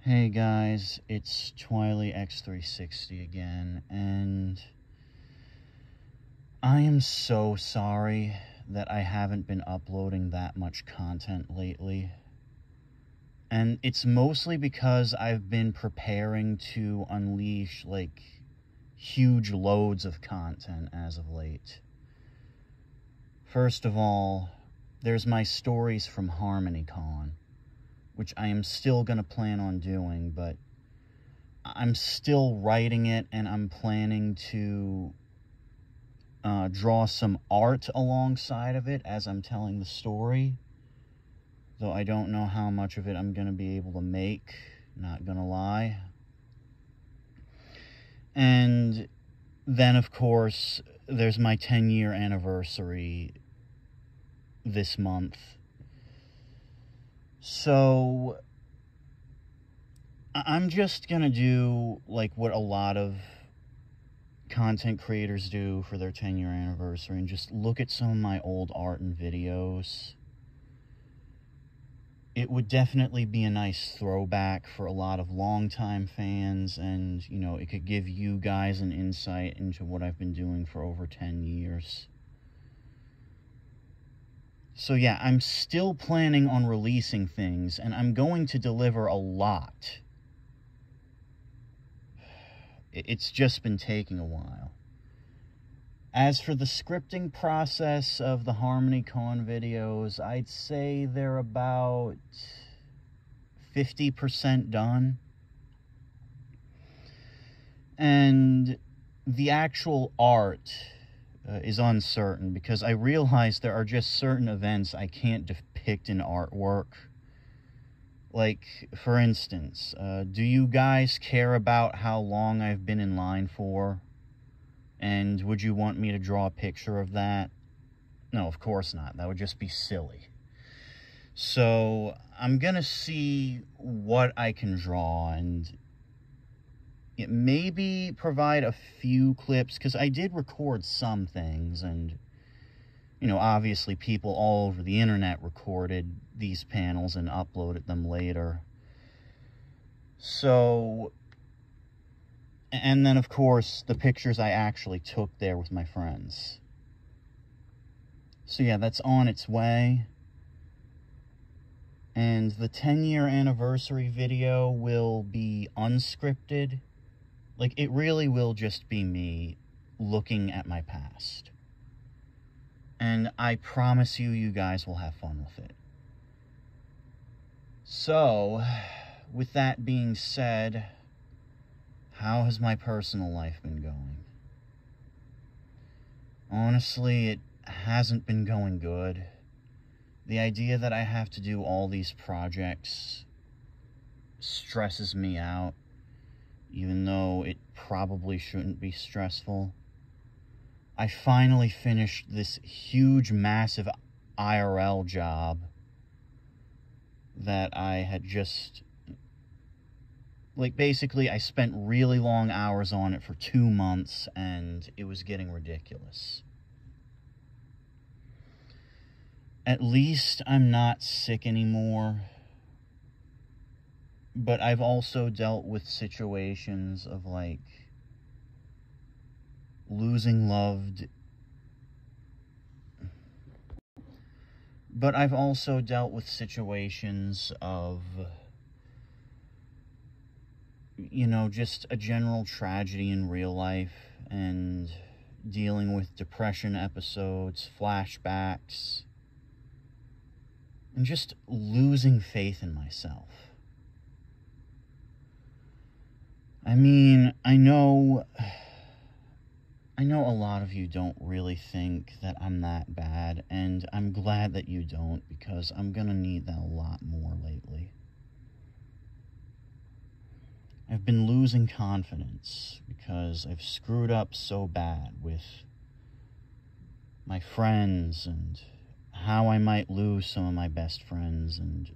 Hey guys, it's Twiley X360 again, and I am so sorry that I haven't been uploading that much content lately. And it's mostly because I've been preparing to unleash, like, huge loads of content as of late. First of all, there's my stories from HarmonyCon, which I am still going to plan on doing, but I'm still writing it, and I'm planning to draw some art alongside of it as I'm telling the story, though I don't know how much of it I'm going to be able to make, not going to lie. And then, of course, there's my 10-year anniversary this month. So I'm just going to do like what a lot of content creators do for their 10-year anniversary and just look at some of my old art and videos. It would definitely be a nice throwback for a lot of longtime fans, and, you know, it could give you guys an insight into what I've been doing for over 10 years. So yeah, I'm still planning on releasing things, and I'm going to deliver a lot. It's just been taking a while. As for the scripting process of the HarmonyCon videos, I'd say they're about 50% done. And the actual art is uncertain, because I realize there are just certain events I can't depict in artwork. Like, for instance, do you guys care about how long I've been in line for? And would you want me to draw a picture of that? No, of course not. That would just be silly. So I'm gonna see what I can draw, and maybe provide a few clips, because I did record some things, and, you know, obviously people all over the internet recorded these panels and uploaded them later. So, and then, of course, the pictures I actually took there with my friends. So yeah, that's on its way. And the 10-year anniversary video will be unscripted. Like, it really will just be me looking at my past. And I promise you, you guys will have fun with it. So, with that being said, how has my personal life been going? Honestly, it hasn't been going good. The idea that I have to do all these projects stresses me out, even though it probably shouldn't be stressful. I finally finished this huge, massive IRL job that I had just... Like, basically, I spent really long hours on it for 2 months, and it was getting ridiculous. At least I'm not sick anymore. But I've also dealt with situations of, like, losing loved... But I've also dealt with situations of, you know, just a general tragedy in real life, and dealing with depression episodes, flashbacks, and just losing faith in myself. I mean, I know a lot of you don't really think that I'm that bad, and I'm glad that you don't, because I'm gonna need that a lot more lately. I've been losing confidence because I've screwed up so bad with my friends, and how I might lose some of my best friends, and,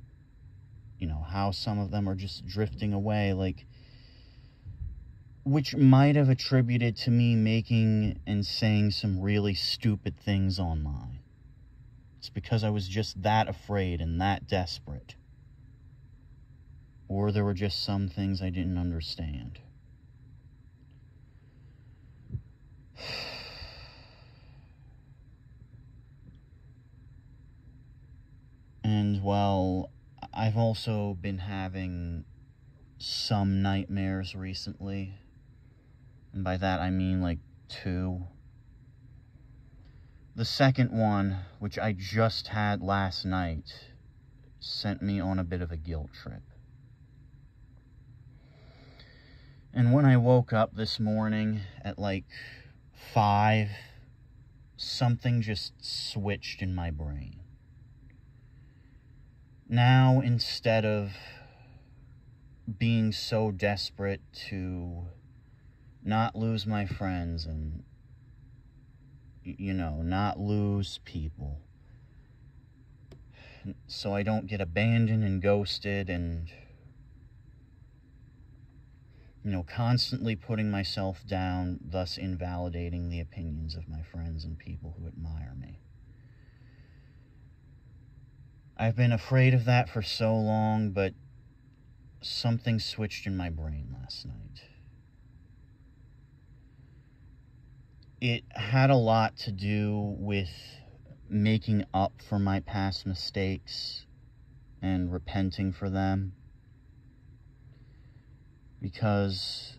you know, how some of them are just drifting away, like, which might have attributed to me making and saying some really stupid things online. It's because I was just that afraid and that desperate. or there were just some things I didn't understand. And, well, I've also been having some nightmares recently. And by that I mean like 2. The second one, which I just had last night, sent me on a bit of a guilt trip. And when I woke up this morning at like 5, something just switched in my brain. Now, instead of being so desperate to not lose my friends and, you know, not lose people, so I don't get abandoned and ghosted and, you know, constantly putting myself down, thus invalidating the opinions of my friends and people who admire me. I've been afraid of that for so long, but something switched in my brain last night. It had a lot to do with making up for my past mistakes and repenting for them. Because,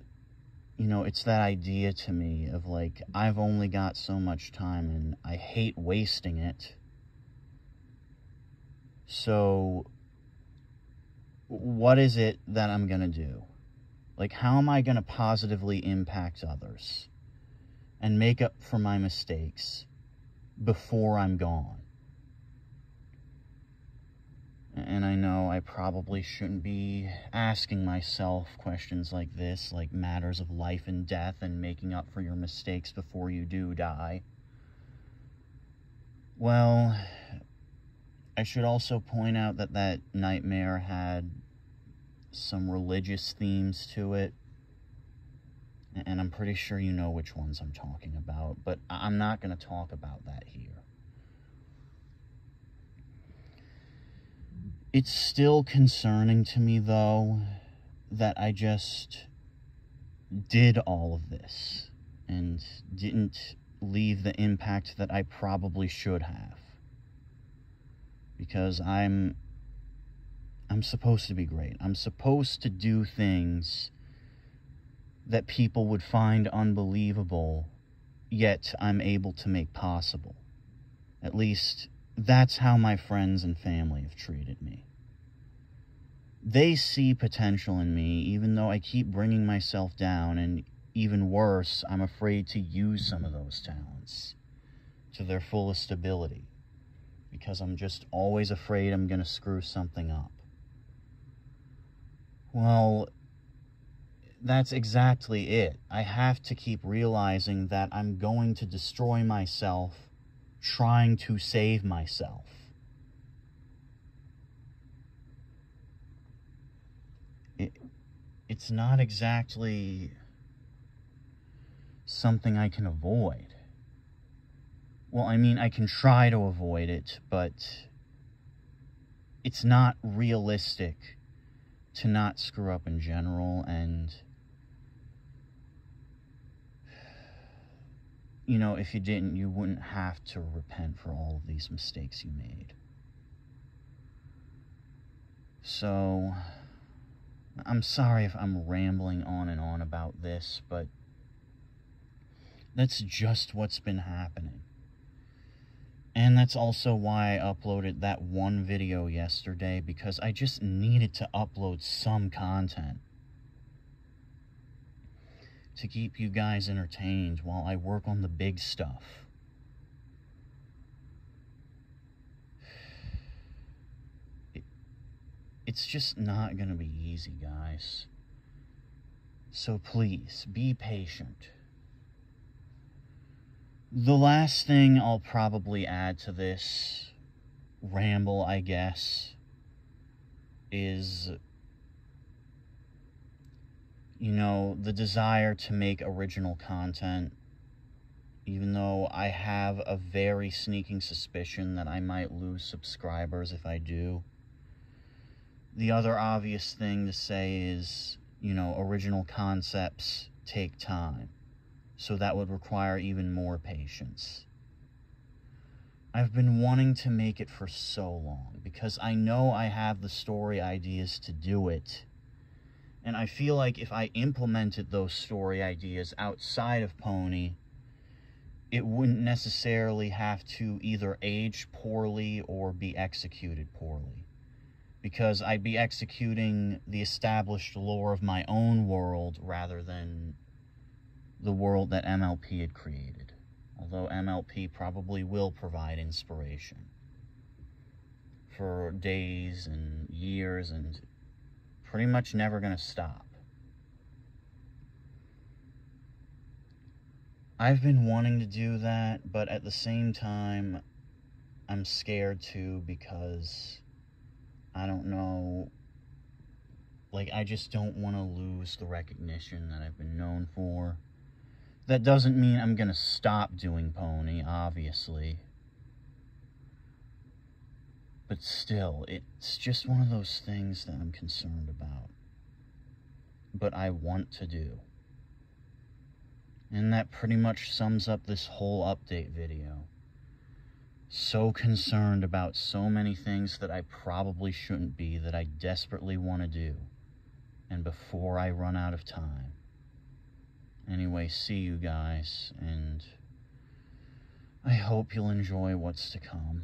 you know, it's that idea to me of like, I've only got so much time and I hate wasting it. So, what is it that I'm gonna do? Like, how am I gonna positively impact others and make up for my mistakes before I'm gone? And I know I probably shouldn't be asking myself questions like this, like matters of life and death and making up for your mistakes before you do die. Well, I should also point out that that nightmare had some religious themes to it. And I'm pretty sure you know which ones I'm talking about, but I'm not going to talk about that here. It's still concerning to me, though, that I just did all of this and didn't leave the impact that I probably should have. Because I'm supposed to be great. I'm supposed to do things that people would find unbelievable, yet I'm able to make possible. At least, that's how my friends and family have treated me. They see potential in me, even though I keep bringing myself down, and even worse, I'm afraid to use some of those talents to their fullest ability, because I'm just always afraid I'm going to screw something up. Well, that's exactly it. I have to keep realizing that I'm going to destroy myself trying to save myself. It's not exactly something I can avoid. Well, I mean, I can try to avoid it, but it's not realistic to not screw up in general. And, you know, if you didn't, you wouldn't have to repent for all of these mistakes you made. So, I'm sorry if I'm rambling on and on about this, but that's just what's been happening. And that's also why I uploaded that one video yesterday, because I just needed to upload some content to keep you guys entertained while I work on the big stuff. It's just not gonna be easy, guys. So please, be patient. The last thing I'll probably add to this ramble, I guess, is, you know, the desire to make original content, even though I have a very sneaking suspicion that I might lose subscribers if I do. The other obvious thing to say is, you know, original concepts take time, so that would require even more patience. I've been wanting to make it for so long, because I know I have the story ideas to do it, and I feel like if I implemented those story ideas outside of Pony, it wouldn't necessarily have to either age poorly or be executed poorly, because I'd be executing the established lore of my own world rather than the world that MLP had created. Although MLP probably will provide inspiration for days and years and pretty much never going to stop. I've been wanting to do that, but at the same time, I'm scared too, because I don't know, like, I just don't want to lose the recognition that I've been known for. That doesn't mean I'm going to stop doing Pony, obviously. But still, it's just one of those things that I'm concerned about. But I want to do. And that pretty much sums up this whole update video. So concerned about so many things that I probably shouldn't be, that I desperately want to do. And before I run out of time. Anyway, see you guys, and I hope you'll enjoy what's to come.